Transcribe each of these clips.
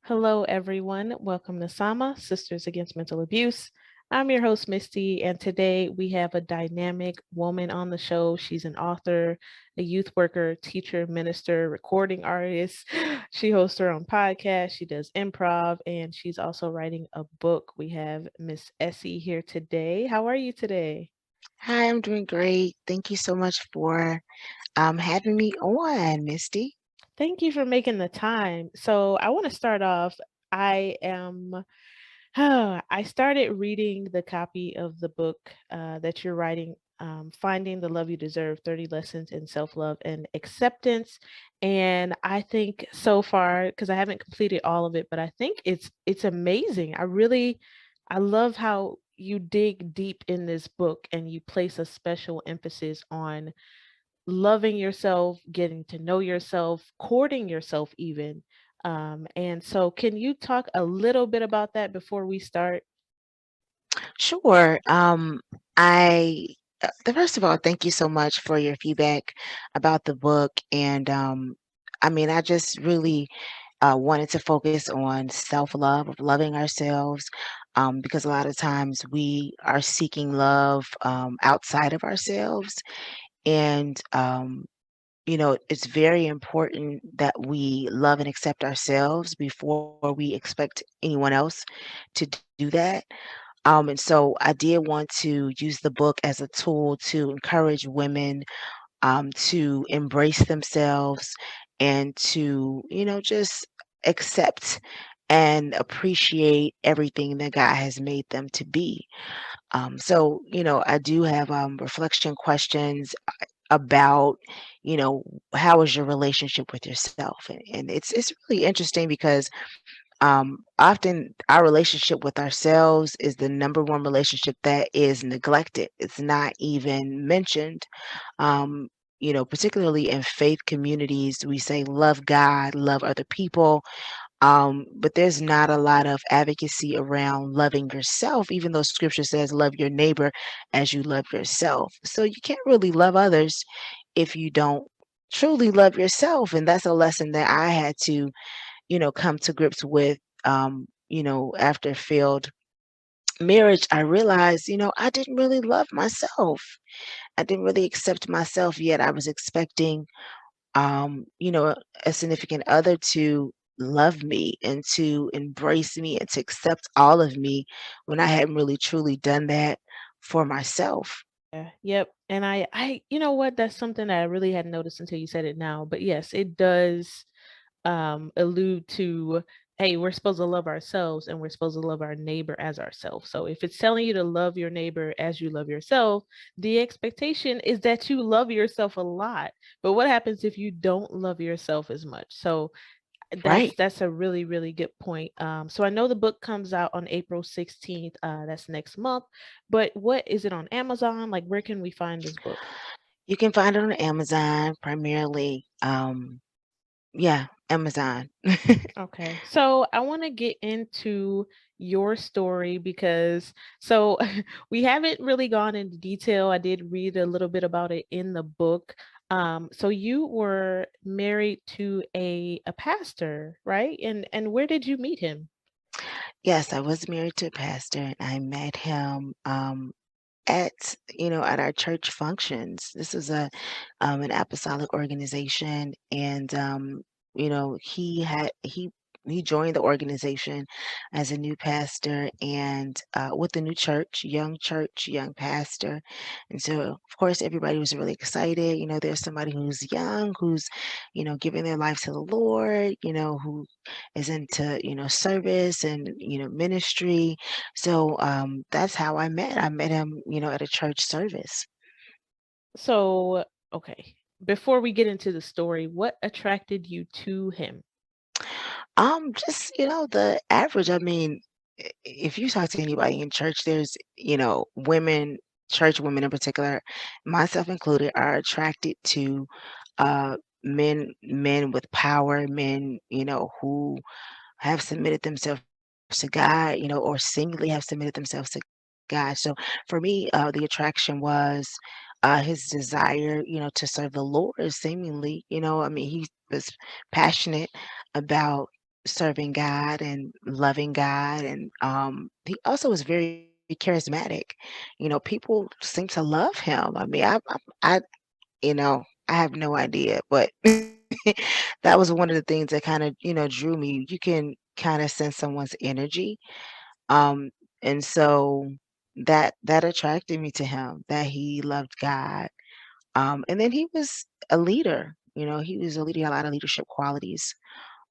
Hello, everyone. Welcome to Sama, Sisters Against Mental Abuse. I'm your host, Misty, and today we have a dynamic woman on the show. She's an author, a youth worker, teacher, minister, recording artist. She hosts her own podcast, she does improv, and she's also writing a book. We have Miss Essie here today. How are you today? Hi, I'm doing great. Thank you so much for having me on, Misty. Thank you for making the time. So, I want to start off. I am I started reading the copy of the book that you're writing, Finding the Love You Deserve 30 Lessons in Self Love and Acceptance. And I think so far, because I haven't completed all of it, but I think it's amazing. I love how you dig deep in this book and you place a special emphasis on loving yourself, getting to know yourself, courting yourself, even. And so, can you talk a little bit about that before we start? Sure. I First of all, thank you so much for your feedback about the book, and I just really wanted to focus on self-love, of loving ourselves, because a lot of times we are seeking love outside of ourselves, and it's very important that we love and accept ourselves before we expect anyone else to do that. And so I did want to use the book as a tool to encourage women to embrace themselves and to, just accept and appreciate everything that God has made them to be. I do have reflection questions about, how is your relationship with yourself? And it's really interesting because often our relationship with ourselves is the number one relationship that is neglected. It's not even mentioned. Particularly in faith communities, we say love God, love other people, but there's not a lot of advocacy around loving yourself, even though scripture says love your neighbor as you love yourself. So you can't really love others if you don't truly love yourself. And that's a lesson that I had to, come to grips with. After failed marriage, I realized, I didn't really love myself. I didn't really accept myself yet. I was expecting a significant other to love me and to embrace me and to accept all of me when I hadn't really truly done that for myself. Yeah, yep. And you know what? That's something that I really hadn't noticed until you said it now. But yes, it does allude to, hey, we're supposed to love ourselves and we're supposed to love our neighbor as ourselves. So if it's telling you to love your neighbor as you love yourself, the expectation is that you love yourself a lot. But what happens if you don't love yourself as much? So Right. that's a really, really good point. So I know the book comes out on April 16th. That's next month. But what is it on Amazon? Like, where can we find this book? You can find it on Amazon primarily. Yeah, Amazon. Okay. So I want to get into your story because so we haven't really gone into detail. I did read a little bit about it in the book. So you were married to a pastor, right? And where did you meet him? Yes, I was married to a pastor and I met him at our church functions. This is an apostolic organization, and he joined the organization as a new pastor and with a new church, young pastor. And so of course everybody was really excited. There's somebody who's young, who's, giving their life to the Lord, who is into, service and, ministry. So that's how I met. I met him, at a church service. So, okay. Before we get into the story, what attracted you to him? Just, the average. I mean, if you talk to anybody in church, there's, women, church women in particular, myself included, are attracted to men with power, men, who have submitted themselves to God, or seemingly have submitted themselves to God. So for me, the attraction was his desire, to serve the Lord, seemingly. I mean, he was passionate about serving God and loving God, and he also was very charismatic. People seem to love him. I mean, I have no idea, but that was one of the things that kind of drew me. You can kind of sense someone's energy, um, and so that attracted me to him. That he loved God, and then he was a leader. He was a leader, he had a lot of leadership qualities.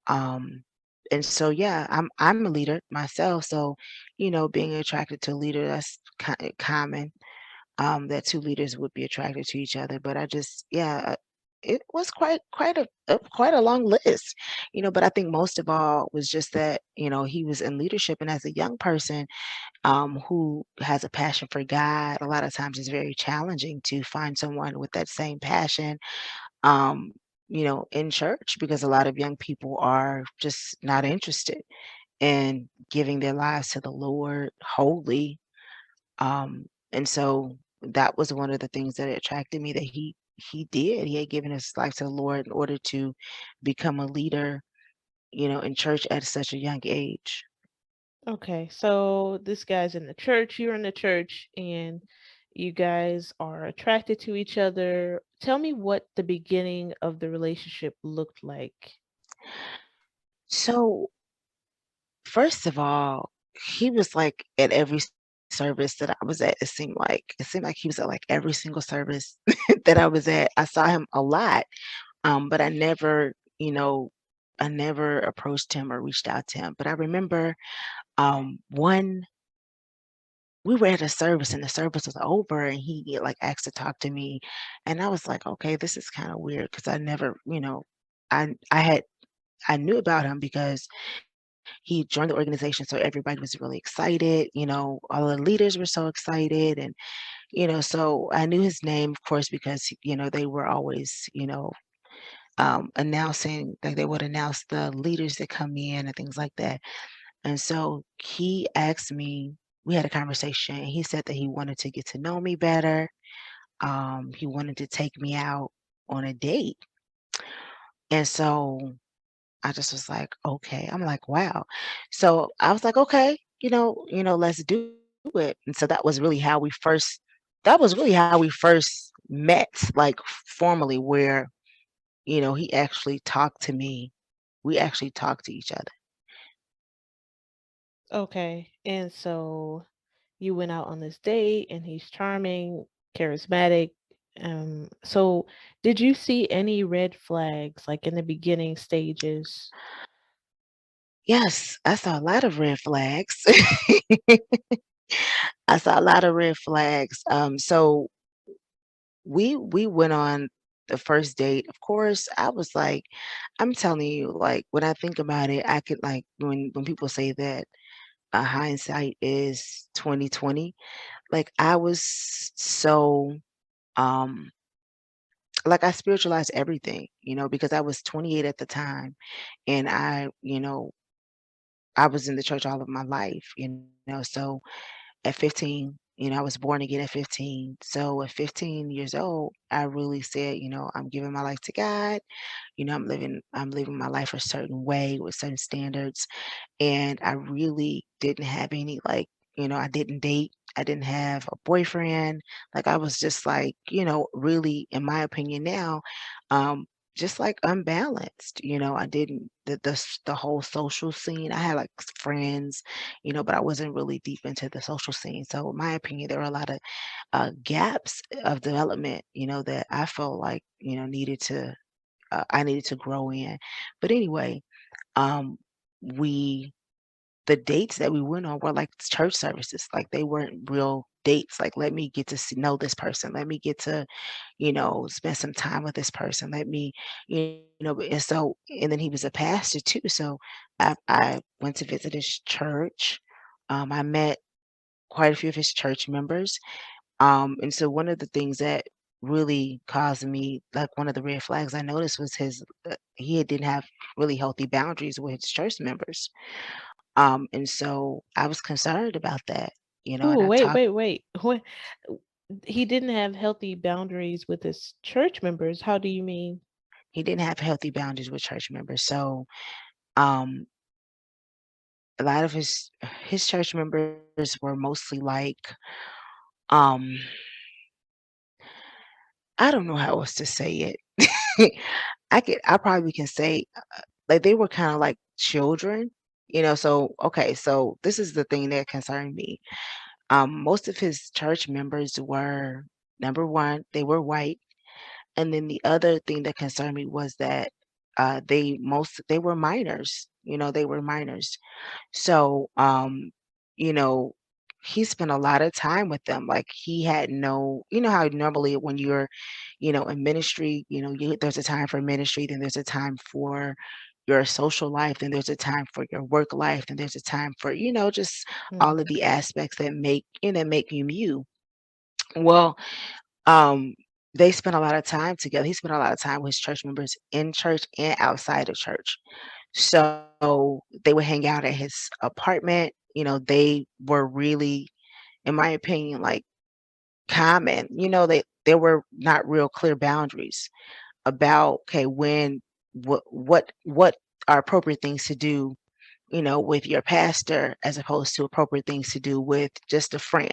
Um, and so, yeah, I'm a leader myself. So, being attracted to a leader, that's common. That two leaders would be attracted to each other. But I just, yeah, it was quite a long list. But I think most of all was just that he was in leadership, and as a young person who has a passion for God, a lot of times it's very challenging to find someone with that same passion um, in church, because a lot of young people are just not interested in giving their lives to the Lord wholly. And so that was one of the things that attracted me, that he did. He had given his life to the Lord in order to become a leader, in church at such a young age. Okay, so this guy's in the church, you're in the church, and you guys are attracted to each other. Tell me what the beginning of the relationship looked like. So first of all, he was like at every service that I was at. It seemed like he was at like every single service that I was at. I saw him a lot, but I never approached him or reached out to him. But I remember one we were at a service and the service was over and he like asked to talk to me, and I was like, okay, this is kind of weird because I never, I knew about him because he joined the organization, so everybody was really excited. All the leaders were so excited, and so I knew his name, of course, because they were always announcing, like they would announce the leaders that come in and things like that. And so he asked me, we had a conversation. And he said that he wanted to get to know me better. He wanted to take me out on a date. And so I just was like, okay. I'm like, wow. So I was like, okay, let's do it. And so that was really how we first met, like formally, where, he actually talked to me. We actually talked to each other. Okay, and so you went out on this date, and he's charming, charismatic. So did you see any red flags like in the beginning stages? Yes, I saw a lot of red flags. I saw a lot of red flags. So we went on the first date. Of course, I was like, I'm telling you, like when I think about it, I could like when people say that hindsight is 2020. Like I was so um like I spiritualized everything, because I was 28 at the time, and I was in the church all of my life, so at 15, I was born again at 15. So at 15 years old, I really said, I'm giving my life to God. I'm living my life a certain way with certain standards. And I really didn't have any, like, I didn't date. I didn't have a boyfriend. Like I was just like, really, in my opinion now, um, just like unbalanced. I didn't the whole social scene. I had like friends, but I wasn't really deep into the social scene. So in my opinion, there were a lot of gaps of development, that I felt like, I needed to grow in. But anyway, um, we the dates that we went on were like church services. Like they weren't real dates. Like let me get to know this person. Let me get to, spend some time with this person. Let me, and then he was a pastor too. So I went to visit his church. I met quite a few of his church members. And so one of the things that really caused me, like one of the red flags I noticed was he didn't have really healthy boundaries with his church members. And so I was concerned about that, and Ooh, I wait, talked wait, wait. What? He didn't have healthy boundaries with his church members. How do you mean? he didn't have healthy boundaries with church members. So, um, a lot of his church members were mostly like, um, I don't know how else to say it. I probably can say, like, they were kinda like children, so okay, so this is the thing that concerned me. Most of his church members were, number 1, they were white, and then the other thing that concerned me was that, they were minors, they were minors. So, you know, he spent a lot of time with them. Like he had no, how normally when you're, in ministry, there's a time for ministry, then there's a time for your social life, then there's a time for your work life, then there's a time for, just all of Mhm. the aspects that make you you. Well, um, they spent a lot of time together. He spent a lot of time with his church members in church and outside of church. So they would hang out at his apartment. They were really, in my opinion, like common. There were not real clear boundaries about okay when what are appropriate things to do, with your pastor as opposed to appropriate things to do with just a friend.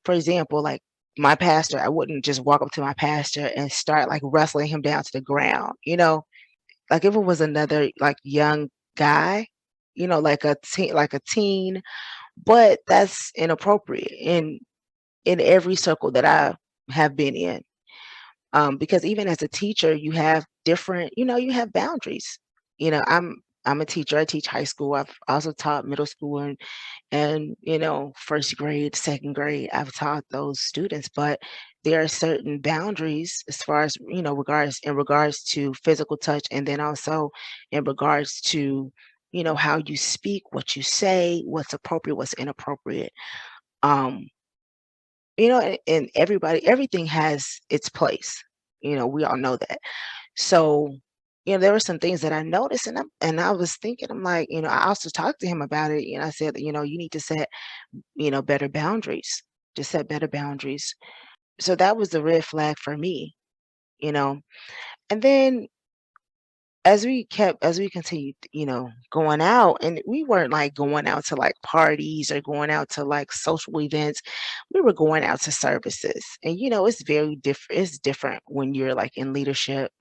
For example, like my pastor, I wouldn't just walk up to my pastor and start like wrestling him down to the ground. Like if it was another like young guy, like a teen, but that's inappropriate in every circle that I have been in. Because even as a teacher, you have different, you have boundaries. I'm a teacher. I teach high school. I've also taught middle school and first grade, second grade. I've taught those students, but there are certain boundaries as far as regards to physical touch, and then also in regards to how you speak, what you say, what's appropriate, what's inappropriate. Um, and everything has its place. We all know that. So, there were some things that I noticed, and I was thinking, I'm like, I also talked to him about it. I said, you need to set, better boundaries. Just set better boundaries. So that was the red flag for me, you know. And then as we continued, going out, and we weren't like going out to like parties or going out to like social events. We were going out to services. And it's very different. It's different when you're like in leadership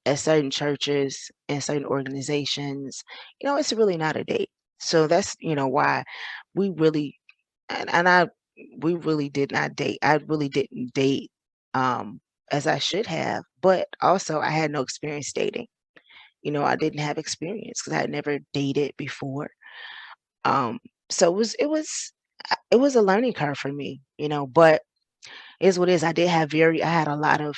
at certain churches and certain organizations. It's really not a date. So that's, why we really and I we really did not date. I really didn't date as I should have, but also I had no experience dating. I didn't have experience because I had never dated before. Um, so it was a learning curve for me, but is what it is. I had a lot of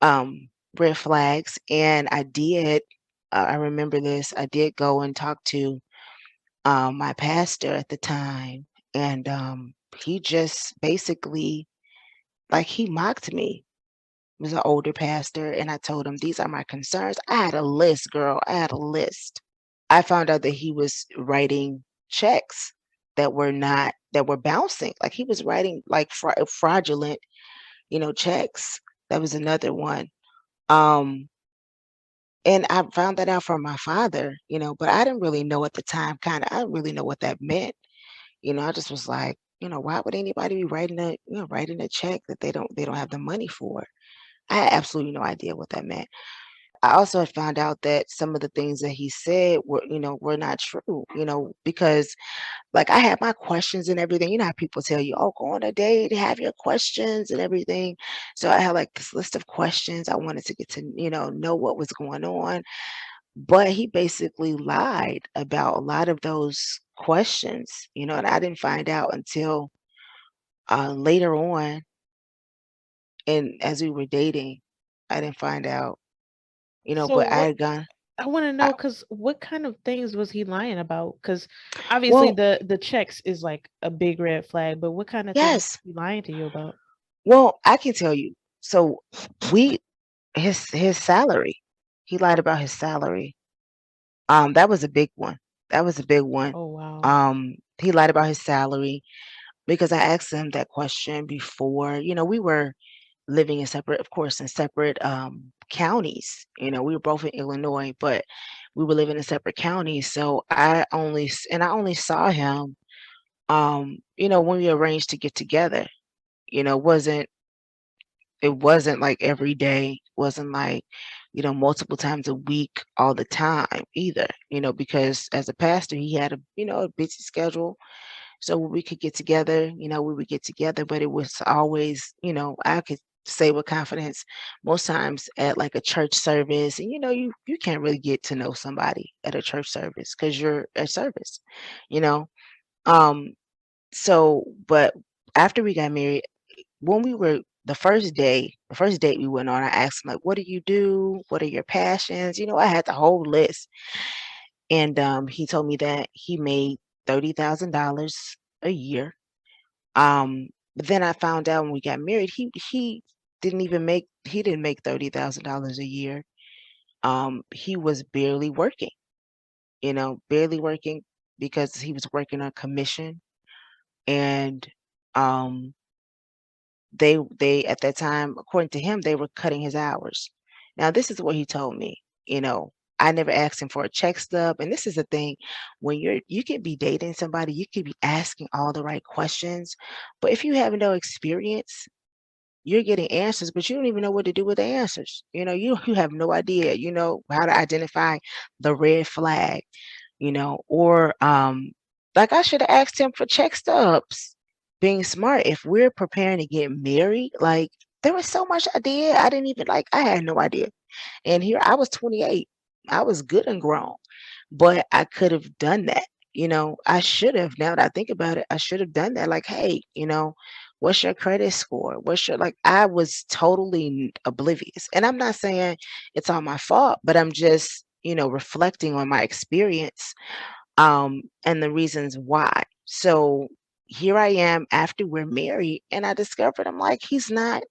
um red flags, and I remember this. I did go and talk to my pastor at the time, and he just basically like he mocked me. He was an older pastor, and I told him these are my concerns. I had a list, girl. I had a list. I found out that he was writing checks that were bouncing. Like he was writing like fraudulent, checks. That was another one. Um, and I found that out from my father, but I didn't really know at the time, I didn't really know what that meant. I just was like, why would anybody be writing a check that they don't have the money for? I had absolutely no idea what that meant. I also had found out that some of the things that he said were not true, because like I had my questions and everything. You know how people tell you, oh, go on a date, have your questions and everything. So I had like this list of questions. I wanted to get to, know what was going on. But he basically lied about a lot of those questions, and I didn't find out until later on. And as we were dating, I didn't find out, So but I what had gone, I want to I, know, cuz what kind of things was he lying about? Cuz obviously well, the checks is like a big red flag, but what kind of things was yes. he lying to you about? Well, I can tell you. So we his salary. He lied about his salary. That was a big one. That was a big one. Oh wow. He lied about his salary because I asked him that question before. We were living in separate, of course, in separate counties. We were both in Illinois, but we were living in separate counties. So I only saw him, when we arranged to get together. You know, it wasn't like every day, wasn't like, multiple times a week all the time either, because as a pastor, he had a busy schedule. So when we could get together, we would get together, but it was always, I could say with confidence, most times at like a church service, and you can't really get to know somebody at a church service because you're at service, you know. Um, but after we got married, when we were the first date we went on, I asked him like, "What do you do? What are your passions?" I had the whole list, and he told me that he made $30,000 a year. But then I found out when we got married, he didn't make $30,000 a year. He was barely working, barely working because he was working on commission, and um they at that time, according to him, they were cutting his hours. Now, this is what he told me, you know, I never asked him for a check stub, and this is the thing, when you could be dating somebody, you could be asking all the right questions, but if you have no experience, you're getting answers, but you don't even know what to do with the answers. You have no idea, how to identify the red flag, or like I should have asked him for check stubs. Being smart, if we're preparing to get married, like there was so much idea. I didn't even like I had no idea. And here I was 28. I was good and grown, but I could have done that. I should have, now that I think about it, I should have done that. Like, hey, what's your credit score? I was totally oblivious. And I'm not saying it's all my fault, but I'm just, reflecting on my experience, and the reasons why. So here I am after we're married, and I discovered I'm like, he's not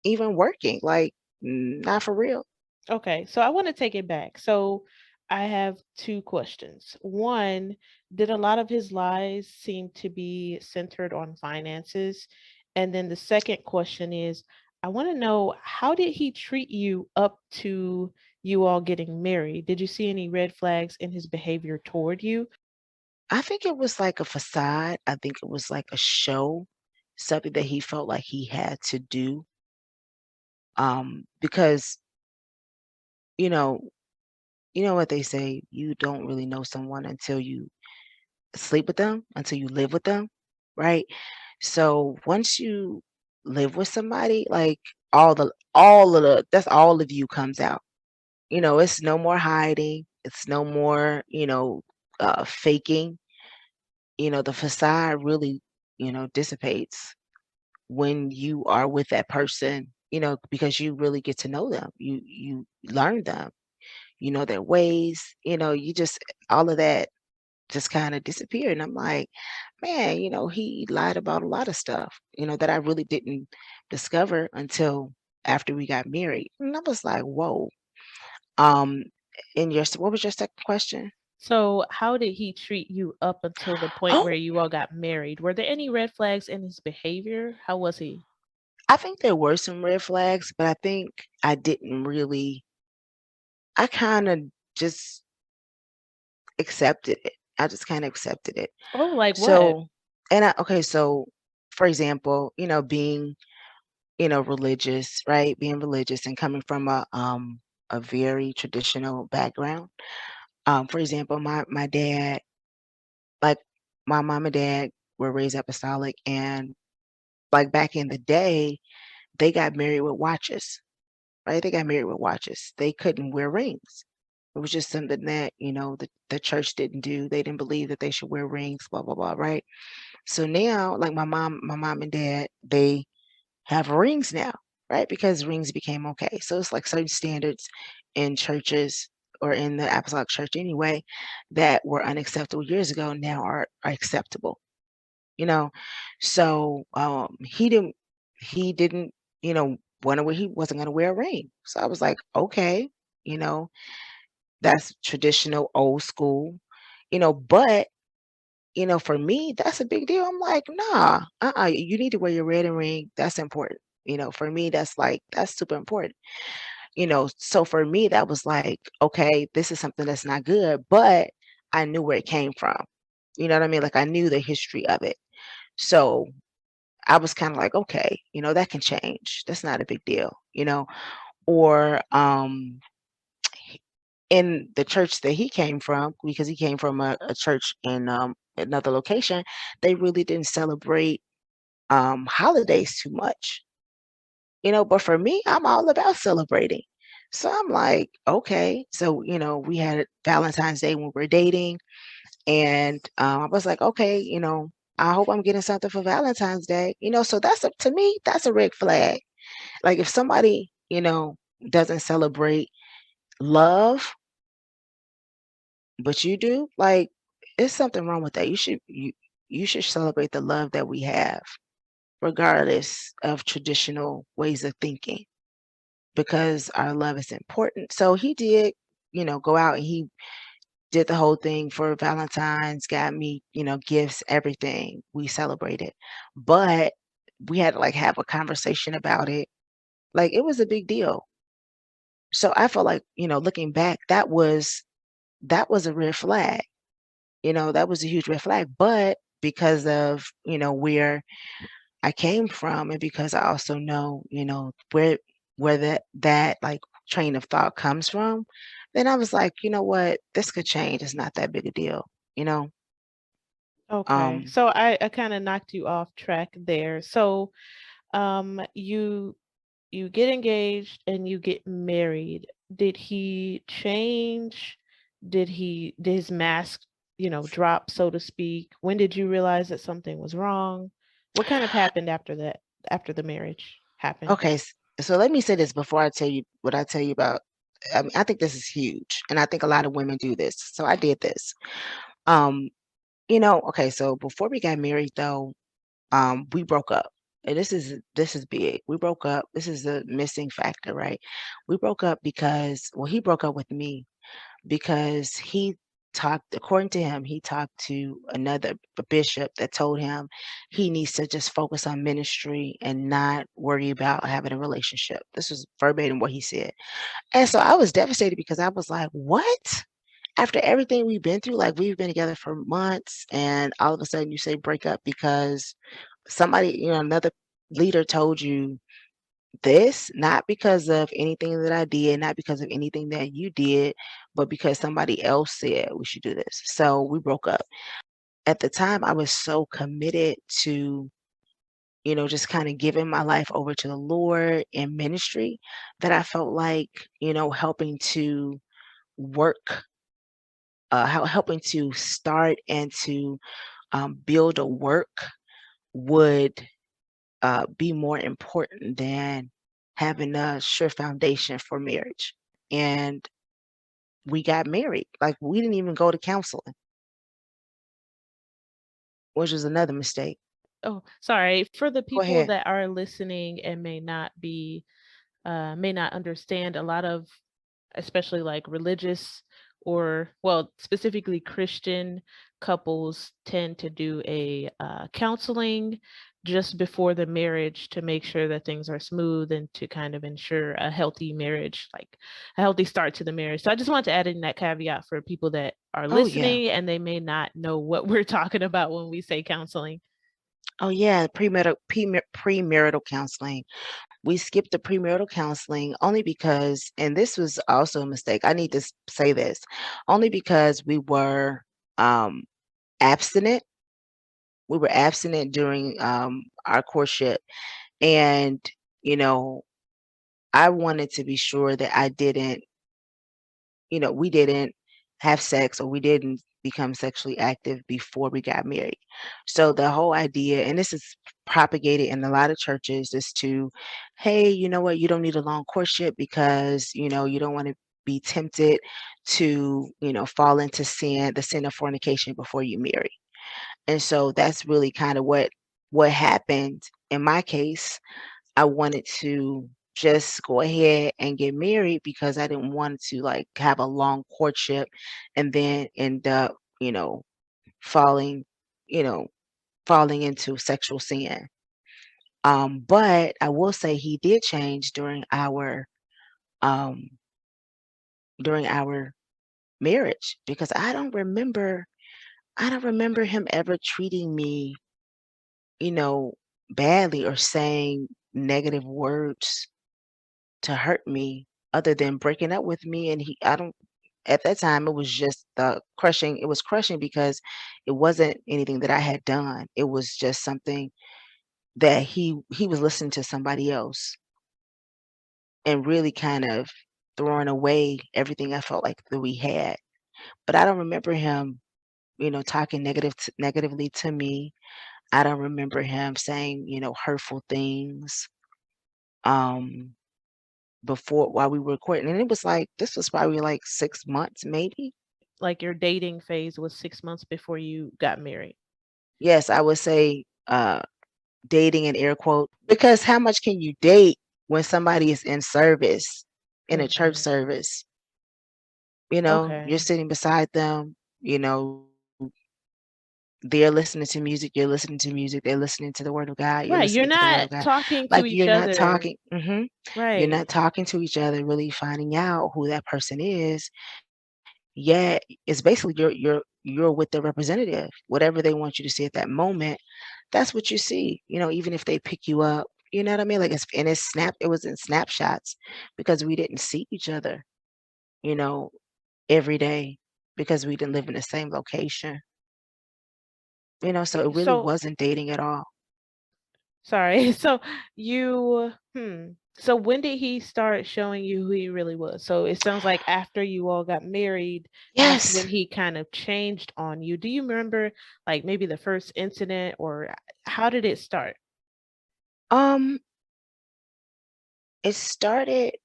even working, like, not for real. Okay, so I want to take it back. So I have two questions. One, did a lot of his lies seem to be centered on finances? And then the second question is, I want to know, how did he treat you up to you all getting married? Did you see any red flags in his behavior toward you? I think it was like a facade. I think it was like a show, something that he felt like he had to do. Because, you know, you know what they say, you don't really know someone until you sleep with them, until you live with them, right? So once you live with somebody, like all of the that's all of you comes out. It's no more hiding. It's no more, faking. The facade really, dissipates when you are with that person, because you really get to know them. You learn them, their ways, you just all of that just kind of disappeared. And I'm like, man, he lied about a lot of stuff, that I really didn't discover until after we got married. And I was like, whoa. Um, what was your second question? So, how did he treat you up until the point where Oh, you all got married? Were there any red flags in his behavior? How was he? I think there were some red flags, but I think I didn't really, I kind of just accepted it. I just kind of accepted it. Oh, like what? So, okay, so for example, being, religious, right? Being religious and coming from a very traditional background. For example, my dad, like my mom and dad were raised apostolic, and like back in the day, they got married with watches, right? They got married with watches. They couldn't wear rings. It was just something that, the church didn't do. They didn't believe that they should wear rings, blah, blah, blah, right? So now, like my mom and dad, they have rings now, right? Because rings became okay. So it's like certain standards in churches or in the apostolic church anyway that were unacceptable years ago now are acceptable, you know. So he didn't, want to wear he wasn't gonna wear a ring. So I was like, okay, you know, that's traditional old school, but for me, that's a big deal. I'm like, nah, you need to wear your wedding ring. That's important. For me, that's super important. so for me, that was like, okay, this is something that's not good, but I knew where it came from. You know what I mean? Like I knew the history of it. So I was kind of like, okay, that can change. That's not a big deal. Or in the church that he came from, because he came from a church in another location, they really didn't celebrate holidays too much. But for me, I'm all about celebrating. So I'm like, okay. So, we had Valentine's Day when we were dating, and I was like, okay, I hope I'm getting something for Valentine's Day. So to me, that's a red flag. Like if somebody, doesn't celebrate love, but you do, like, there's something wrong with that. You should celebrate the love that we have, regardless of traditional ways of thinking, because our love is important. So he did, go out and he did the whole thing for Valentine's, got me, gifts, everything. We celebrated. But we had to like have a conversation about it. Like it was a big deal. So I felt like, looking back, that was a red flag. That was a huge red flag. But because of, where I came from, and because I also know, where that like train of thought comes from, then I was like, you know what, this could change. It's not that big a deal, you know. Okay. Um, So I kind of knocked you off track there. So you get engaged and you get married. Did he change? Did his mask, drop, so to speak? When did you realize that something was wrong? What kind of happened after that, after the marriage happened? okay, so let me say this before I tell you what I tell you about. I mean, I think this is huge, and I think a lot of women do this. So I did this. Um, okay, so before we got married, though, we broke up. And this is big. We broke up. This is a missing factor, right? We broke up because, well, he broke up with me because according to him, he talked to another bishop that told him he needs to just focus on ministry and not worry about having a relationship. This was verbatim what he said. And so I was devastated because I was like, what? After everything we've been through, like we've been together for months, and all of a sudden you say break up because somebody, another leader told you this, not because of anything that I did, not because of anything that you did, but because somebody else said we should do this. So we broke up. At the time, I was so committed to, just kind of giving my life over to the Lord in ministry that I felt like, helping to work, helping to start and to build a work would be more important than having a sure foundation for marriage. And we got married. Like we didn't even go to counseling, which was another mistake. Oh, sorry. For the Go people ahead. that are listening and may not understand, a lot of, especially like religious, or well, specifically Christian couples tend to do a counseling just before the marriage to make sure that things are smooth and to kind of ensure a healthy marriage, like a healthy start to the marriage. So I just want to add in that caveat for people that are Oh yeah. listening and they may not know what we're talking about when we say counseling. Oh yeah. Premarital counseling. We skipped the premarital counseling only because, and this was also a mistake. I need to say this, only because we were um, abstinent. We were abstinent during our courtship, and you know, I wanted to be sure that we didn't have sex or we didn't become sexually active before we got married. So the whole idea, and this is propagated in a lot of churches, is to, hey, you know what, you don't need a long courtship because, you don't want to be tempted to, fall into sin, the sin of fornication before you marry. And so that's really kind of what happened in my case. I wanted to just go ahead and get married because I didn't want to like have a long courtship and then end up, falling, you know, falling into sexual sin. But I will say he did change during our um, during our marriage because I don't remember him ever treating me, you know, badly or saying negative words to hurt me other than breaking up with me. And I don't, at that time, it was just crushing. It was crushing because it wasn't anything that I had done. It was just something that he was listening to somebody else and really kind of throwing away everything I felt like that we had. But I don't remember him, talking negatively to me. I don't remember him saying, hurtful things. Um, before while we were courting, and it was like this was probably like 6 months, maybe. Like your dating phase was 6 months before you got married. Yes, I would say dating in air quote because how much can you date when somebody is in service in a church Mhm. service? You're Okay. sitting beside them, they're listening to music, you're listening to music, they're listening to the word of God, you're Right, listening you're to the word of not God. talking Like to you're each not other. talking, you're Right. not talking to each other, really finding out who that person is. Yet it's basically you're with the representative. Whatever they want you to see at that moment, that's what you see. Even if they pick you up, you know what I mean? Like it was in snapshots because we didn't see each other, you know, every day because we didn't live in the same location. So it really So wasn't dating at all. sorry. So you so when did he start showing you who he really was? So it sounds like after you all got married, that's Yes. when he kind of changed on you. Do you remember like maybe the first incident or how did it start? Um, it started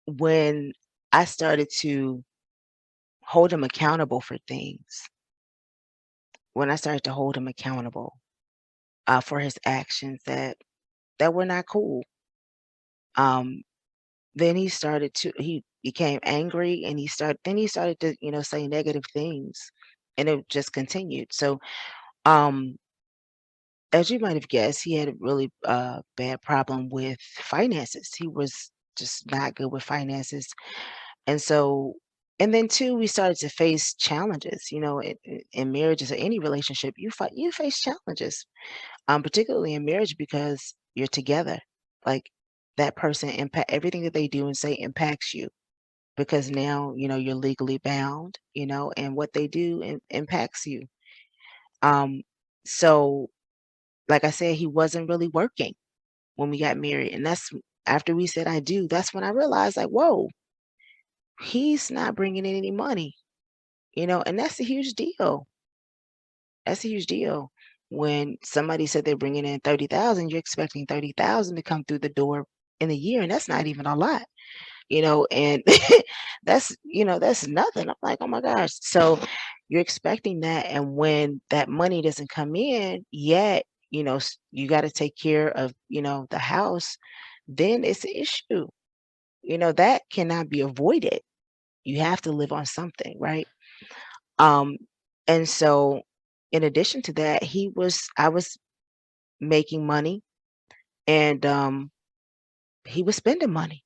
when I started to hold him accountable for things. When I started to hold him accountable for his actions that were not cool. Um, then he became angry and he started to, say negative things and it just continued. So, um, as you might have guessed, he had a really bad problem with finances. He was just not good with finances. And so, and then two, we started to face challenges, in marriages or any relationship, you face challenges, particularly in marriage because you're together. Like that person impact everything that they do and say impacts you because now you're legally bound, and what they do impacts you. Um, so like I said, he wasn't really working when we got married, and that's after we said I do. That's when I realized like, whoa, he's not bringing in any money, and that's a huge deal. That's a huge deal. When somebody said they're bringing in 30,000, you're expecting 30,000 to come through the door in a year, and that's not even a lot, and that's nothing. I'm like, "Oh my gosh." So you're expecting that, and when that money doesn't come in yet, you gotta take care of, the house, then it's an issue. That cannot be avoided. You have to live on something, right? Um, and so in addition to that, I was making money and he was spending money.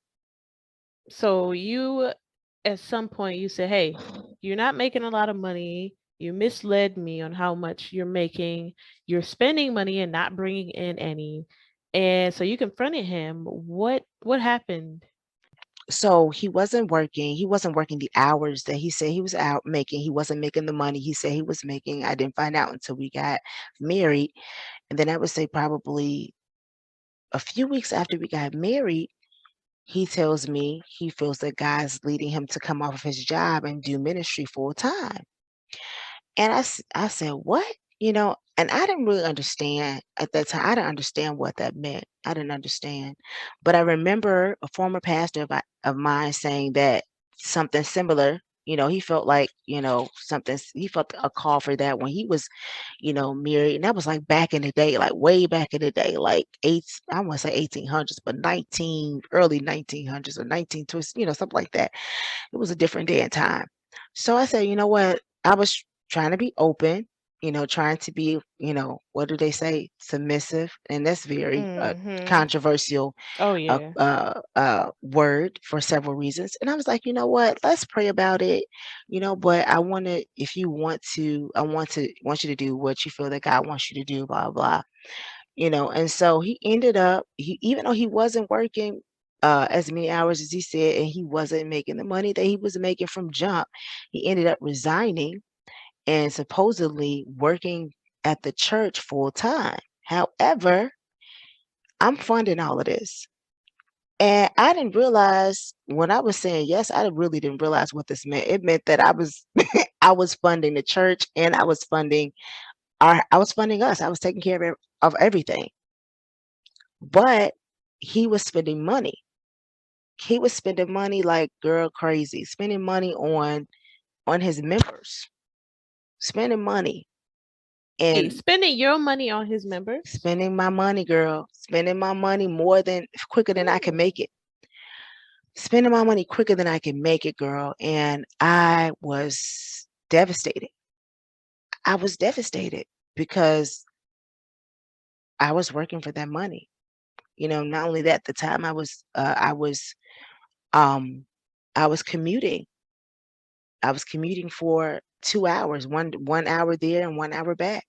So you at some point you said, "Hey, you're not making a lot of money. You misled me on how much you're making. You're spending money and not bringing in any." And so you confronted him. What happened? So he wasn't working the hours that he said he was out making. He wasn't making the money he said he was making. I didn't find out until we got married. And then I would say probably a few weeks after we got married, he tells me he feels that God's leading him to come off of his job and do ministry full time. And I said, "What?" And I didn't really understand at that time. I didn't understand what that meant. I didn't understand. But I remember a former pastor of mine saying that something similar, he felt like, he felt a call for that when he was, married. And that was like back in the day, like way back in the day, like I want to say 1800s, but early 1900s or 1920s, something like that. It was a different day and time. So I said, you know what? I was trying to be open. trying to be, what do they say? Submissive. And that's very Mhm. controversial Oh yeah. word for several reasons. And I was like, you know what? Let's pray about it. But I want to, if you want to, want you to do what you feel that God wants you to do, blah, blah. And so he ended up, even though he wasn't working as many hours as he said, and he wasn't making the money that he was making from jump, he ended up resigning and supposedly working at the church full time. However, I'm funding all of this. And I didn't realize when I was saying yes, I really didn't realize what this meant. It meant that I was I was funding the church, and I was funding us. I was taking care of everything. But he was spending money. He was spending money like girl crazy, spending money on his members, spending money Wait, and spending your money on his members? spending my money, girl, spending my money more than quicker than I can Mm. make it. Spending my money quicker than I can make it, girl. And I was devastated. I was devastated because I was working for that money. Not only that, at the time um I was commuting. I was commuting for 2 hours, one hour there and 1 hour back,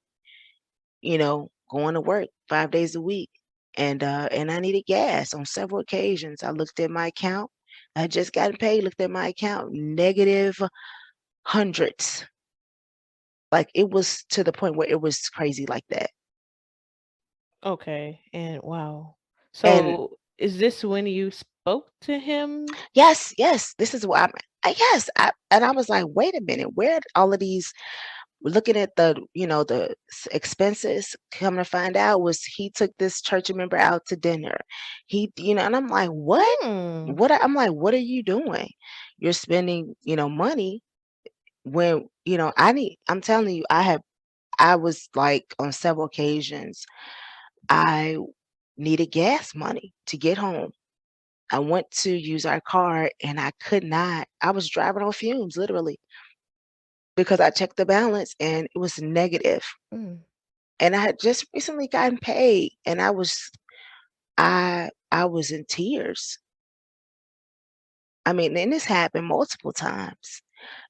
going to work 5 days a week. And I needed gas on several occasions. I looked at my account. I had just gotten paid, looked at my account, negative hundreds. Like it was to the point where it was crazy like that. Okay. And wow. And So is this when you spoke to him? yes, yes, this is what yes, and I was like, wait a minute, where did all of these looking at the expenses, come to find out was he took this church member out to dinner. And I'm like, what? Hmm. I'm like, what are you doing? You're spending, money when, I'm telling you, I was like on several occasions, I needed gas money to get home. I went to use our car and I could not. I was driving on fumes, literally, because I checked the balance and it was negative. Mm. And I had just recently gotten paid, and I was in tears. I mean, and this happened multiple times.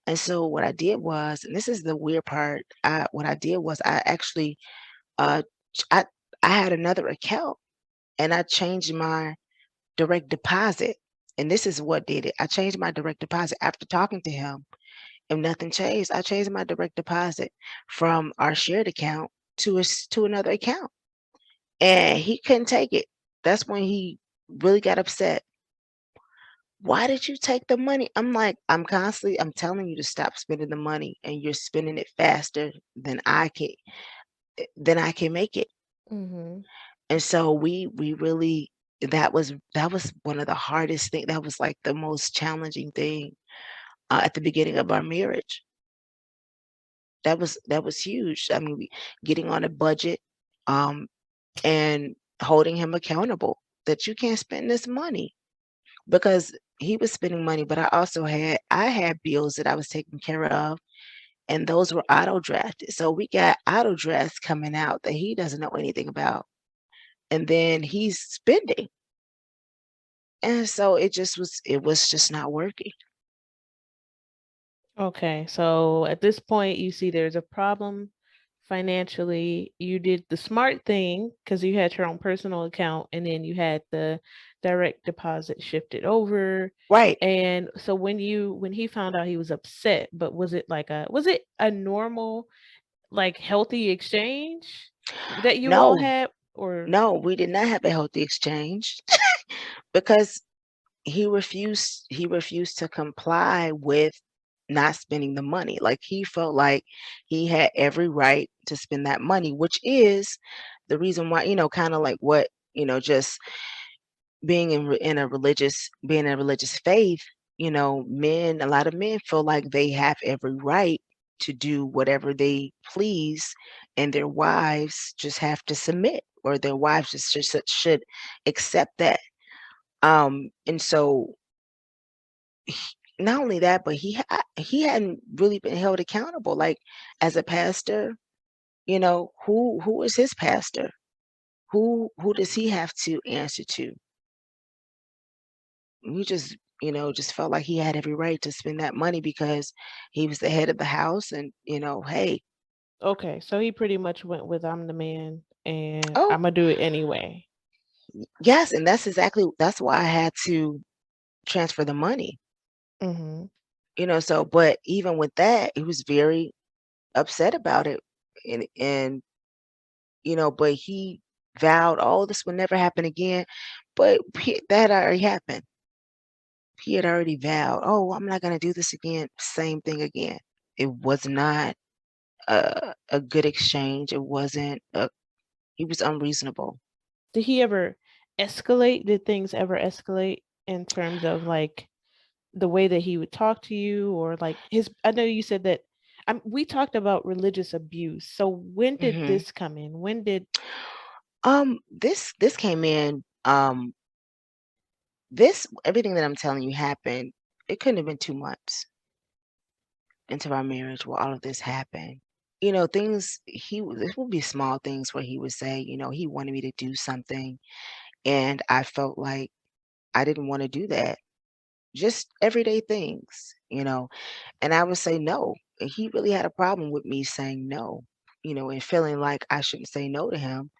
And so what I did was, and this is the weird part, what I did was I actually uh ch- I I had another account, and I changed my direct deposit. And this is what did it. I changed my direct deposit after talking to him, and nothing changed. I changed my direct deposit from our shared account to another account. And he couldn't take it. That's when he really got upset. "Why did you take the money?" I'm like, I'm telling you to stop spending the money, and you're spending it faster than I can make it. Mhm. And so we really that was one of the hardest thing. That was like the most challenging thing at the beginning of our marriage. That was huge. I mean, getting on a budget, um, and holding him accountable that you can't spend this money. Because he was spending money, but I had bills that I was taking care of, and those were auto drafted. So we got auto drafts coming out that he doesn't know anything about. And then he's spending. And so it was just not working. Okay, so at this point, you see there's a problem financially. You did the smart thing because you had your own personal account and then you had the direct deposit shifted over. Right. And so when he found out he was upset, but was it a normal, like healthy exchange that you all No, had or no, we did not have a healthy exchange because he refused to comply with not spending the money. Like he felt like he had every right to spend that money, which is the reason why, kind of like what, just being in a religious faith, a lot of men feel like they have every right to do whatever they please, and their wives just have to submit, or their wives just should accept that. And so not only that, but he hadn't really been held accountable, like as a pastor. Who is his pastor? Who does he have to answer to? We just felt like he had every right to spend that money because he was the head of the house, and hey. Okay, so he pretty much went with I'm the man and Oh, I'm gonna do it anyway. yes, and that's why I had to transfer the money. Mhm. So but even with that, he was very upset about it, and but he vowed, "Oh, this will never happen again." But that already happened. He had already vowed, "Oh, I'm not gonna do this again." Same thing again. It was not a good exchange. It wasn't a He was unreasonable. Did he ever escalate? Did things ever escalate in terms of like the way that he would talk to you or like his I know you said that we talked about religious abuse. So when did hmm this come in? When did this came in. This Everything that I'm telling you happened. It couldn't have been 2 months into our marriage where all of this happened. Things this would be small things where he would say, he wanted me to do something, and I felt like I didn't want to do that. Just everyday things. And I would say no. And he really had a problem with me saying no, and feeling like I shouldn't say no to him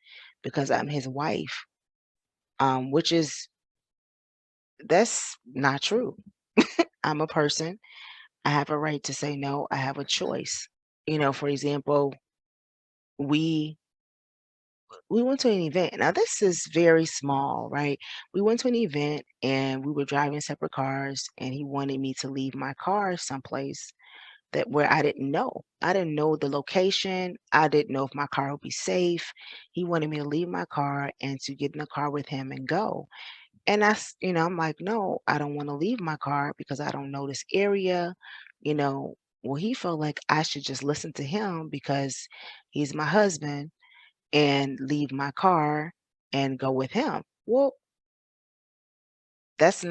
because I'm his wife. Which is That's not true. I'm a person. I have a right to say no. I have a choice. For example, we we went to an event. Now this is very small, right? We went to an event and we were driving separate cars, and he wanted me to leave my car someplace that where I didn't know. I didn't know the location. I didn't know if my car would be safe. He wanted me to leave my car and to get in the car with him and go. And I'm like, no, I don't want to leave my car because I don't know this area. You know, well, he felt like I should just listen to him because he's my husband and leave my car and go with him. Well, that's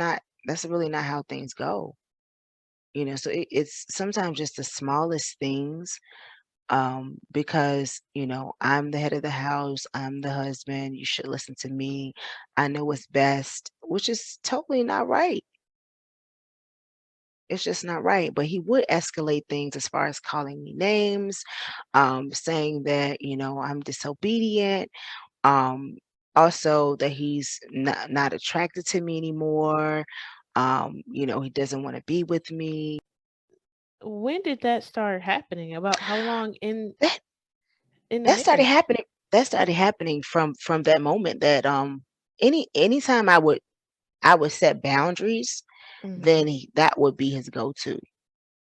really not how things go. So it's sometimes just the smallest things. Because I'm the head of the house, I'm the husband, you should listen to me. I know what's best, which is totally not right. It's just not right. But he would escalate things as far as calling me names, saying that, I'm disobedient, um, also that he's not attracted to me anymore. He doesn't want to be with me. when did that start happening? About how long That in the that started marriage? happening. That started happening from that moment that anytime I would set boundaries, then Mhm. that would be his go-to.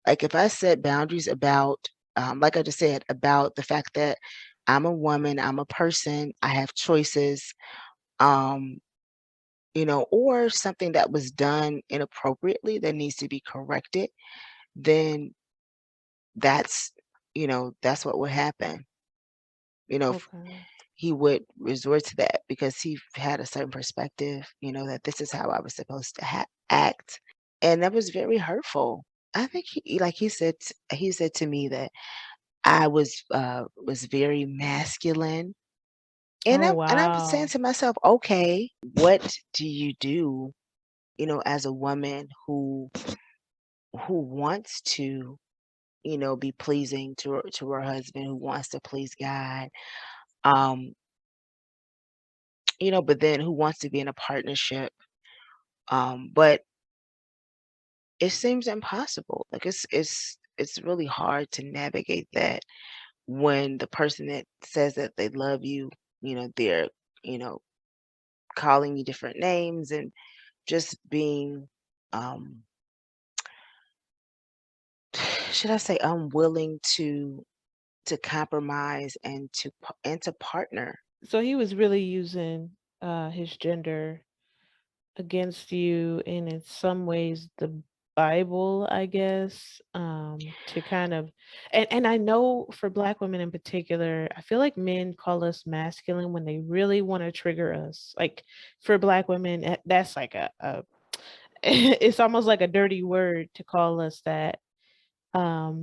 Like if I set boundaries about, like I just said, about the fact that I'm a woman, I'm a person, I have choices, um, or something that was done inappropriately that needs to be corrected, then that's, that's what would happen. Okay. He would resort to that because he had a certain perspective, that this is how I was supposed to act, and that was very hurtful. I think he said to me that I was very masculine, and Oh, I was saying wow. to myself, okay, what do you do, as a woman who wants to, be pleasing to her husband, who wants to please God, um, but then who wants to be in a partnership. But it seems impossible. Like it's really hard to navigate that when the person that says that they love you, they're, you know, calling you different names and just being, um, should I say, unwilling to compromise and to partner. So he was really using his gender against you and in some ways the Bible, I guess, to kind of and I know for black women in particular, I feel like men call us masculine when they really want to trigger us. Like for black women, that's like a it's almost like a dirty word to call us that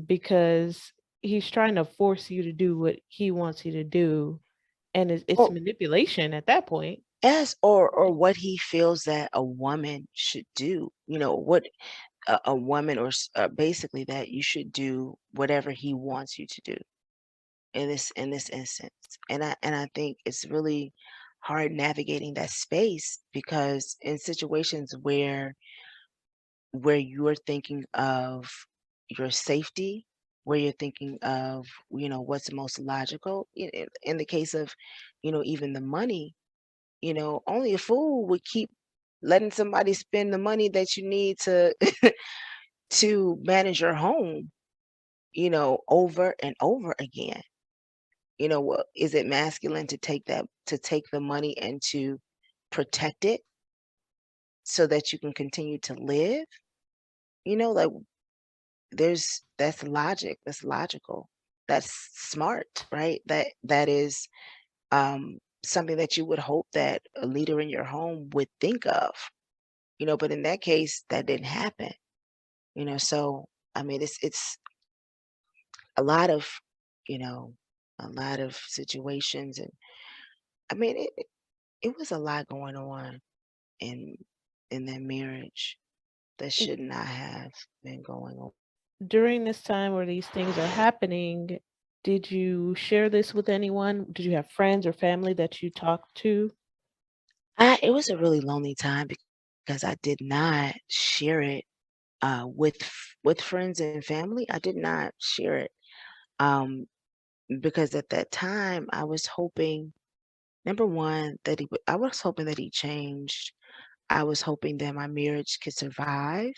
because he's trying to force you to do what he wants you to do, and it's Or manipulation at that point. yes, or what he feels that a woman should do. What a woman basically that you should do whatever he wants you to do in this instance. And I think it's really hard navigating that space because in situations where you're thinking of your safety, where you're thinking of, what's most logical, in the case of, even the money, only a fool would keep letting somebody spend the money that you need to to manage your home, over and over again. What is it masculine to take the money and to protect it so that you can continue to live? Like that's logic, that's logical. That's smart, right? That is something that you would hope that a leader in your home would think of. But in that case that didn't happen. So I mean it's a lot of, you know, a lot of situations, and I mean it was a lot going on in that marriage that W- should not have been going on. During this time where these things are happening, did you share this with anyone? Did you have friends or family that you talked to? It was a really lonely time because I did not share it with friends and family. I did not share it um, because at that time I was hoping, number one, I was hoping that he changed. I was hoping that my marriage could survive.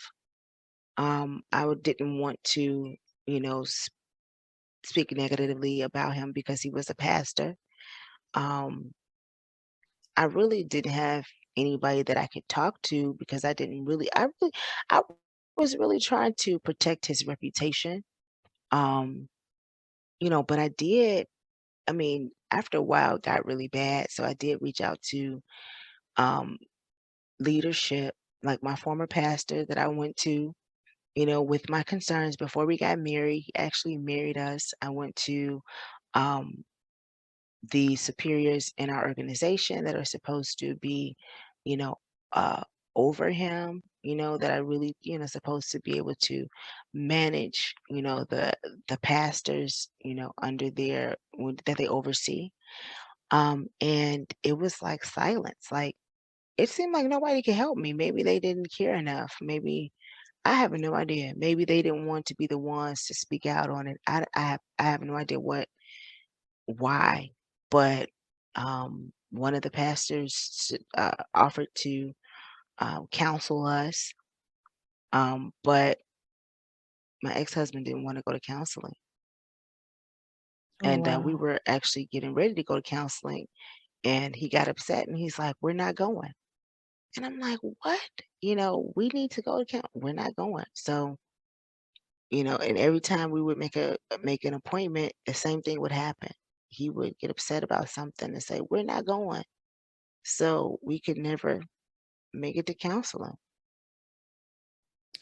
Didn't want to, you know, s- speak negatively about him because he was a pastor. Um, I really didn't have anybody that I could talk to because I was really trying to protect his reputation. Um, but I mean, after a while it got really bad. So I did reach out to um leadership, like my former pastor that I went to, with my concerns before we got married. He actually married us. I went to um the superiors in our organization that are supposed to be, you know, uh, over him, that I really, supposed to be able to manage, the pastors, under that they oversee. And it was like silence. Like it seemed like nobody could help me. Maybe they didn't care enough. Maybe I have no idea. Maybe they didn't want to be the ones to speak out on it. I have no idea why, but one of the pastors offered to counsel us, but my ex-husband didn't want to go to counseling, Oh, and we wow. were actually getting ready to go to counseling, and he got upset, and he's like, "We're not going," and I'm like, "What? We need to go to We're not going." So, and every time we would make an appointment, the same thing would happen. He would get upset about something and say, "We're not going." So we could never make it to counseling.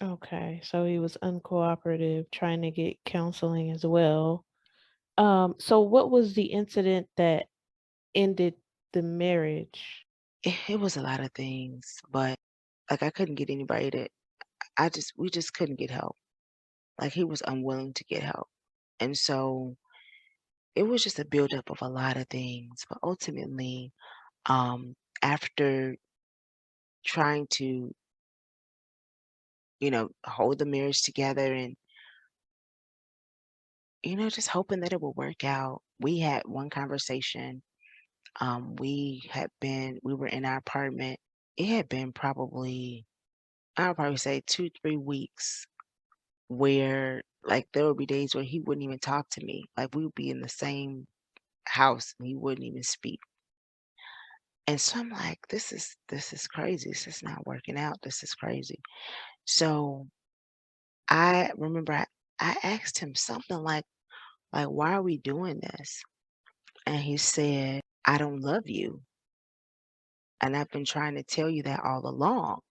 Okay, so he was uncooperative, trying to get counseling as well. So what was the incident that ended the marriage? It was a lot of things, but like I couldn't get anybody to I just we just couldn't get help. Like he was unwilling to get help. And so it was just a buildup of a lot of things. But ultimately, after trying to, hold the marriage together and, just hoping that it would work out, we had one conversation. We were in our apartment. It had been probably, I'll probably say 2, 3 weeks where like there would be days where he wouldn't even talk to me. Like we would be in the same house and he wouldn't even speak. And so I'm like, this is crazy. This is not working out. This is crazy. So I remember I asked him something like, why are we doing this? And he said, I don't love you. And I've been trying to tell you that all along.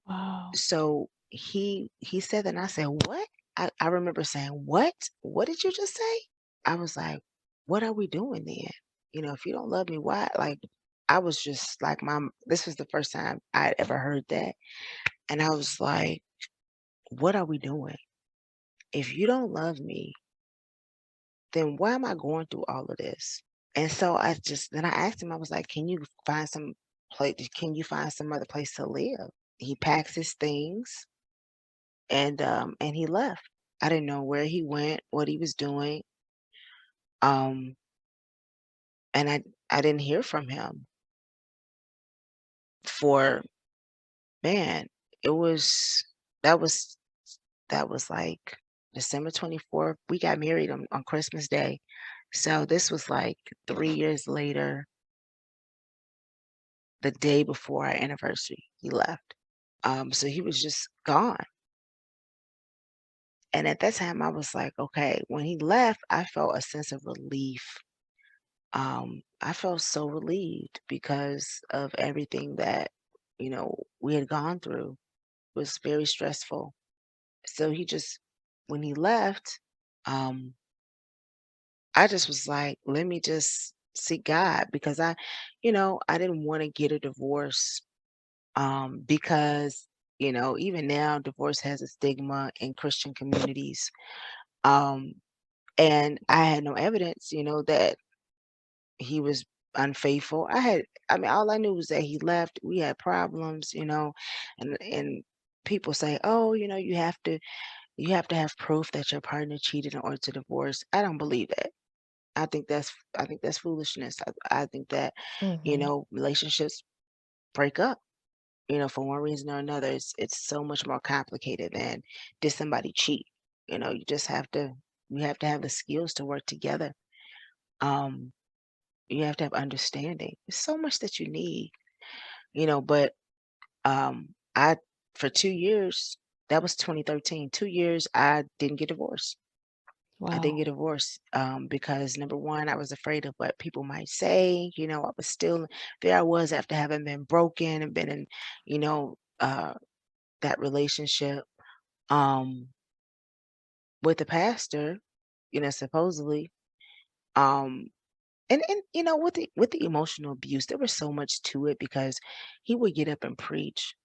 Wow. So he said that and I said, what? I remember saying, "What? What did you just say?" I was like, "What are we doing then? If you don't love me, why?" Like, I was just like, this was the first time I'd ever heard that. And I was like, "What are we doing? If you don't love me, then why am I going through all of this?" And so then I asked him, I was like, can you find some other place to live? He packs his things and he left. I didn't know where he went, what he was doing. Um, and I didn't hear from him for, man, it was that was that was like December 24th. We got married on Christmas Day. So this was like 3 years later, the day before our anniversary, he left. So he was just gone. And at that time I was like, okay, when he left, I felt a sense of relief. I felt so relieved because of everything that, we had gone through. It was very stressful. So when he left, um, I just was like, let me just seek God because I didn't want to get a divorce. Because, even now divorce has a stigma in Christian communities. Um, and I had no evidence, that he was unfaithful. I mean, all I knew was that he left. We had problems, and people say, "Oh, you have to have proof that your partner cheated in order to divorce." I don't believe that. I think that's foolishness. I think that, Mhm. relationships break up, for one reason or another. It's so much more complicated than did somebody cheat. You just have to have the skills to work together. Um, you have to have understanding. There's so much that you need, but I for 2 years, that was 2013, 2 years, I didn't get divorced. I didn't Wow. get divorced because number one, I was afraid of what people might say. I was still there. I was after having been broken and been in, that relationship um, with the pastor, supposedly. Um, and with the emotional abuse, there was so much to it because he would get up and preach.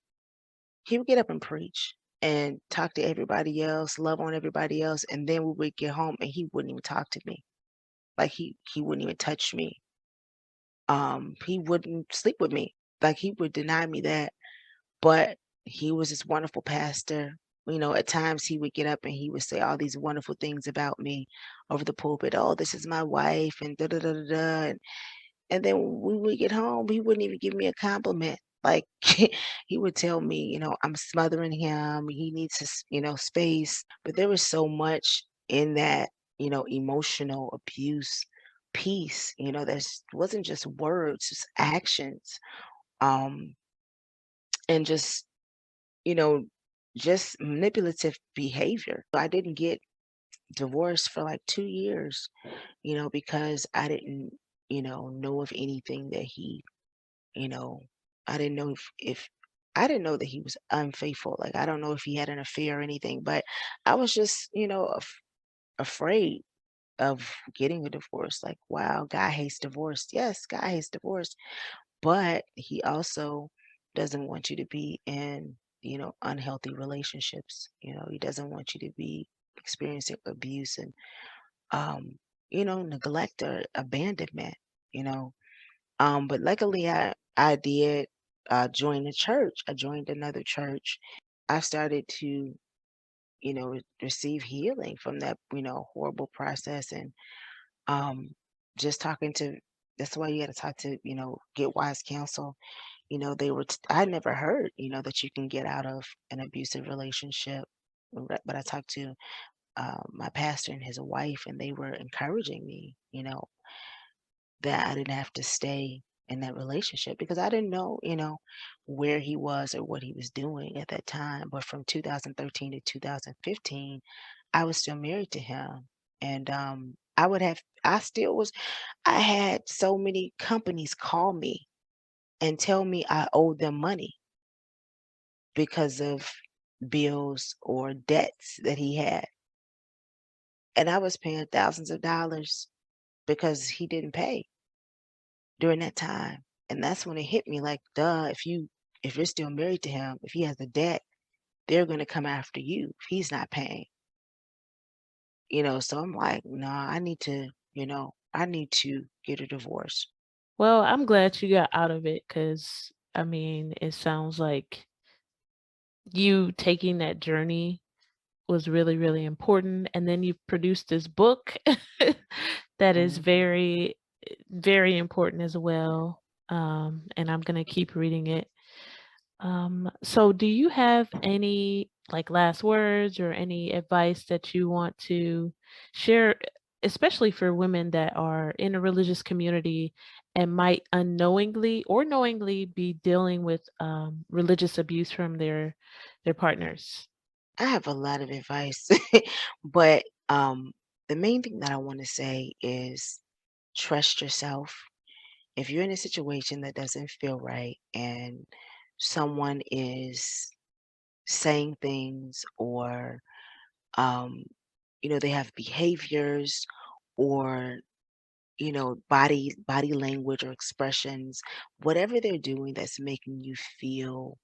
He would get up and preach and talk to everybody else, love on everybody else, and then we would get home and he wouldn't even talk to me. Like he wouldn't even touch me. He wouldn't sleep with me. Like he would deny me that. But he was this wonderful pastor. At times he would get up and he would say all these wonderful things about me over the pulpit. Oh, this is my wife and da da da da da. And then when we would get home, he wouldn't even give me a compliment. Like he would tell me, I'm smothering him. He needs his, space. But there was so much in that, emotional abuse piece, that wasn't just words, just actions. Um, and you know, just manipulative behavior. I didn't get divorced for like 2 years, because I didn't, know of anything that you know, I didn't know if I didn't know that he was unfaithful. Like I don't know if he had an affair or anything, but I was just, afraid of getting a divorce. Like, wow, God hates divorce. Yes, God hates divorce, but he also doesn't want you to be in, unhealthy relationships. He doesn't want you to be experiencing abuse and um, neglect or abandonment, you know. But luckily I did join the church. I joined another church. I started to, receive healing from that, horrible process and um just talking to that's why you got to talk to, get wise counsel. I never heard, that you can get out of an abusive relationship. But I talked to my pastor and his wife, and they were encouraging me, that I didn't have to stay in that relationship because I didn't know, where he was or what he was doing at that time. But from 2013 to 2015, I was still married to him. And I had so many companies call me and tell me I owed them money because of bills or debts that he had. and I was paying thousands of dollars because he didn't pay during that time. And that's when it hit me like, duh, if you're still married to him, if he has a debt, they're gonna come after you if he's not paying. So I'm like, "Nah, I need to get a divorce." Well, I'm glad you got out of it because, I mean, it sounds like you taking that journey was really, really important, and then you produced this book that is Mhm. very, very important as well, and I'm gonna keep reading it. So do you have any, like, last words or any advice that you want to share, especially for women that are in a religious community and might unknowingly or knowingly be dealing with, religious abuse from their partners? I have a lot of advice, but, the main thing that I wanna say is trust yourself. If you're in a situation that doesn't feel right and someone is saying things or, um, they have behaviors or, body language or expressions, whatever they're doing that's making you feel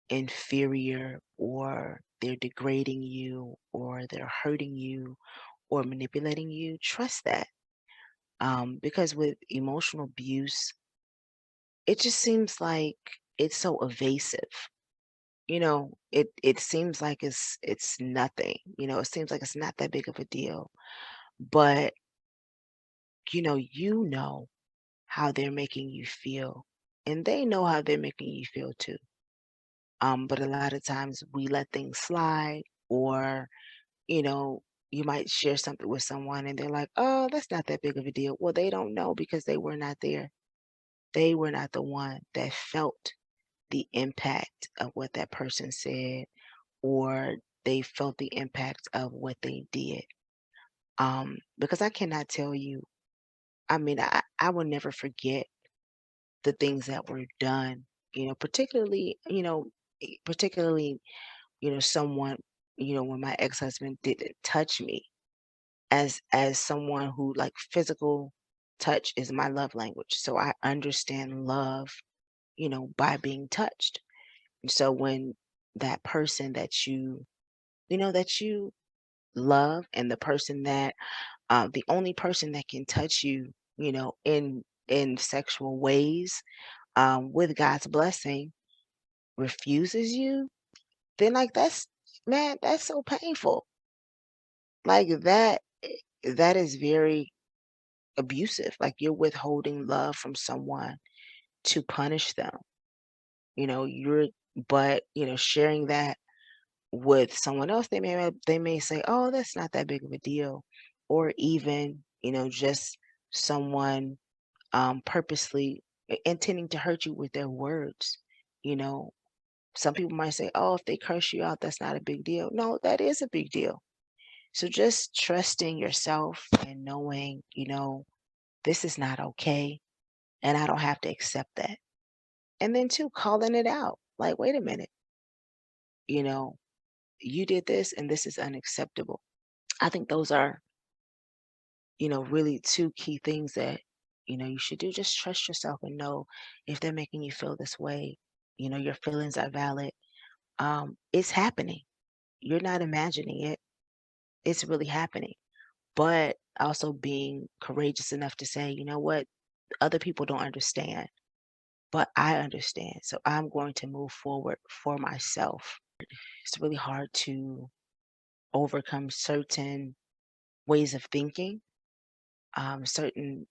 inferior or they're degrading you or they're hurting you or manipulating you, trust that. Because with emotional abuse, it just seems like it's so evasive. It seems like it's nothing. It seems like it's not that big of a deal. But you know how they're making you feel. And they know how they're making you feel too. But a lot of times we let things slide or you know, you might share something with someone and they're like, "Oh, that's not that big of a deal." Well, they don't know because they were not there. They were not the one that felt the impact of what that person said, or they felt the impact of what they did. Because I cannot tell you, I mean, I will never forget the things that were done, particularly, someone, when my ex-husband didn't touch me as someone who like physical touch is my love language. So I understand love, by being touched. And so when that person that you love and the person that the only person that can touch you, in sexual ways, with God's blessing refuses you, then like that's man, that's so painful. Like that is very abusive, like you're withholding love from someone to punish them. You're but, sharing that with someone else, they may say, "Oh, that's not that big of a deal." Or even, just someone purposely intending to hurt you with their words. You know, some people might say, "Oh, if they curse you out, that's not a big deal." No, that is a big deal. So just trusting yourself and knowing, this is not okay and I don't have to accept that. And then two, calling it out. Like, wait a minute, you know, you did this and this is unacceptable. I think those are, really two key things that, you should do. Just trust yourself and know if they're making you feel this way, your feelings are valid. It's happening. You're not imagining it. It's really happening. But also being courageous enough to say, you know what, other people don't understand, but I understand. So I'm going to move forward for myself. It's really hard to overcome certain ways of thinking, certain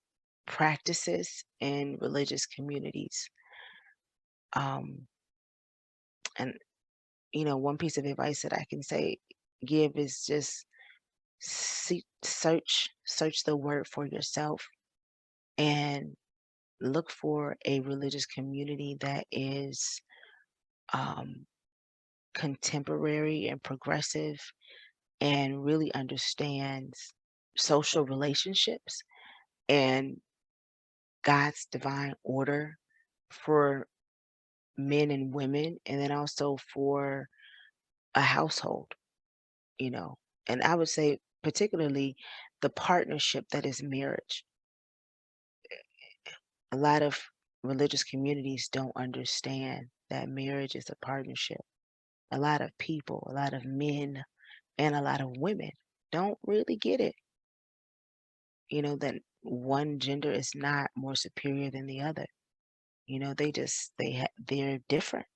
practices in religious communities. Um, and one piece of advice that I can say give is just search the word for yourself and look for a religious community that is um, contemporary and progressive and really understands social relationships and God's divine order for men and women, and then also for a household, you know. And I would say particularly the partnership that is marriage. A lot of religious communities don't understand that marriage is a partnership. A lot of people, a lot of men, and a lot of women don't really get it. That one gender is not more superior than the other. They're different,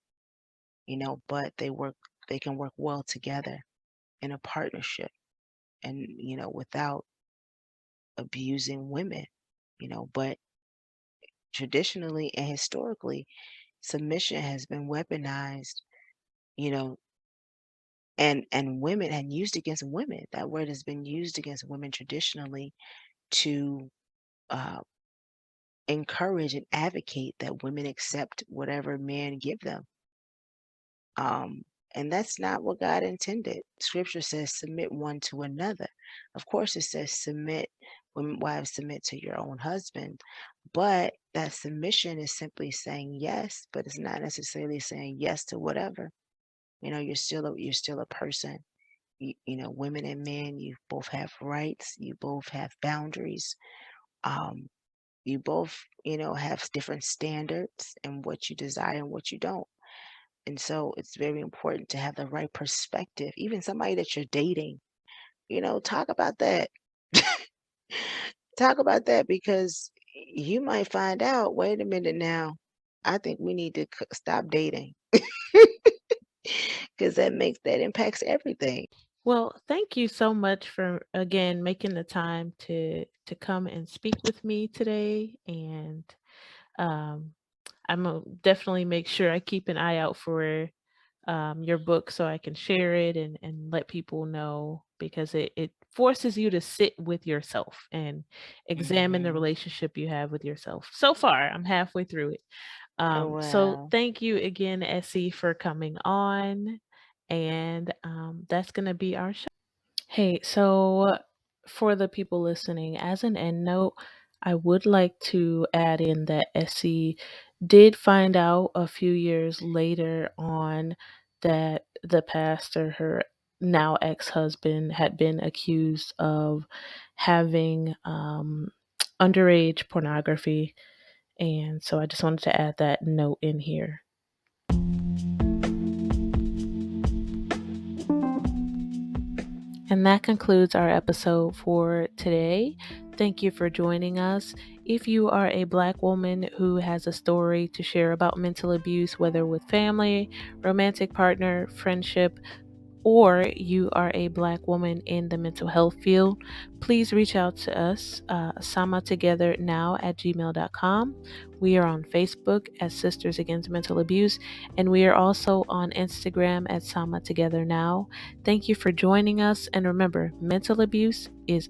but they can work well together in a partnership and, without abusing women, but traditionally and historically, submission has been weaponized, you know, and women and used against women. That word has been used against women traditionally to uh, encourage and advocate that women accept whatever men give them. Um, and that's not what God intended. Scripture says, submit one to another. Of course, it says, submit, women, wives, submit to your own husband. But that submission is simply saying yes, but it's not necessarily saying yes to whatever. You're still a person. Women and men, you both have rights, you both have boundaries. Um, you both, have different standards and what you desire and what you don't. And so it's very important to have the right perspective. Even somebody that you're dating, talk about that. Talk about that because you might find out, wait a minute now, I think we need to stop dating because that impacts everything. Well, thank you so much for again making the time to come and speak with me today. And um, I'm gonna definitely make sure I keep an eye out for your book so I can share it and let people know, because it forces you to sit with yourself and examine the Hmm. relationship you have with yourself. So far, I'm halfway through it. Oh, So wow. thank you again, Essie, for coming on. And that's going to be our show. Hey, so for the people listening, as an end note, I would like to add in that Essie did find out a few years later on that the pastor, her now ex husband, had been accused of having underage pornography. And so I just wanted to add that note in here. And that concludes our episode for today. Thank you for joining us. If you are a Black woman who has a story to share about mental abuse, whether with family, romantic partner, friendship, or you are a Black woman in the mental health field, please reach out to us, samatogethernow@gmail.com. We are on Facebook as Sisters Against Mental Abuse, and we are also on Instagram at Sama Together Now. Thank you for joining us, and remember, mental abuse is